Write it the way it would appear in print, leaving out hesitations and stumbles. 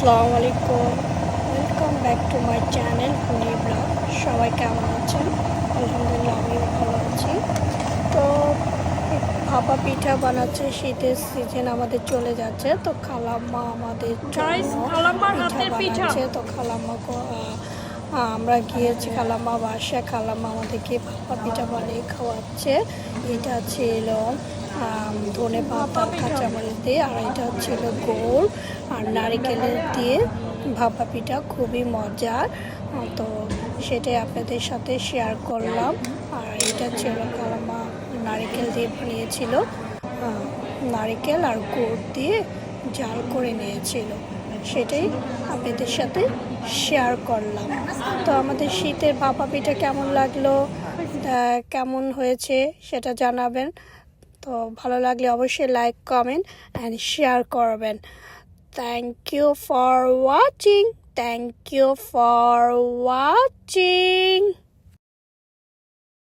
আসসালামু আলাইকুম, welcome back to my channel Huni blog. সবাই কেমন আছেন? আলহামদুলিল্লাহ আমিও ভালো আছি। তো ভাপা পিঠা বানাচ্ছে, শীতের সিজন আমাদের চলে যাচ্ছে, তো খালাম্মা আমাদের গাইস জন্য খালাম্মার পিঠা হাতের পিঠা। বানাচ্ছে। তো খালাম্মা আমরা গিয়েছি খালাম্মা বাসায়, খালাম্মা আমাদেরকে ভাপা পিঠা বানিয়ে খাওয়াচ্ছে। এটা ছিল ধনে পাতা ভাপা আর পিঠা। কাঁচামরিচ দিয়ে, আর এটা ছিল গোল আর নারিকেলের দিয়ে ভাপা পিঠা, খুবই মজার। তো সেটাই আপনাদের সাথে শেয়ার করলাম। আর এটা ছিল খালাম্মা নারিকেল দিয়ে বানিয়েছিল, নারিকেল আর গুড় দিয়ে জাল করে নিয়েছিল, সেটাই আপনাদের সাথে শেয়ার করলাম। তো আমাদের শীতের ভাপা পিঠা কেমন লাগলো, কেমন হয়েছে সেটা জানাবেন। তো ভালো লাগলে অবশ্যই লাইক, কমেন্ট অ্যান্ড শেয়ার করবেন। Thank you for watching. Thank you for watching.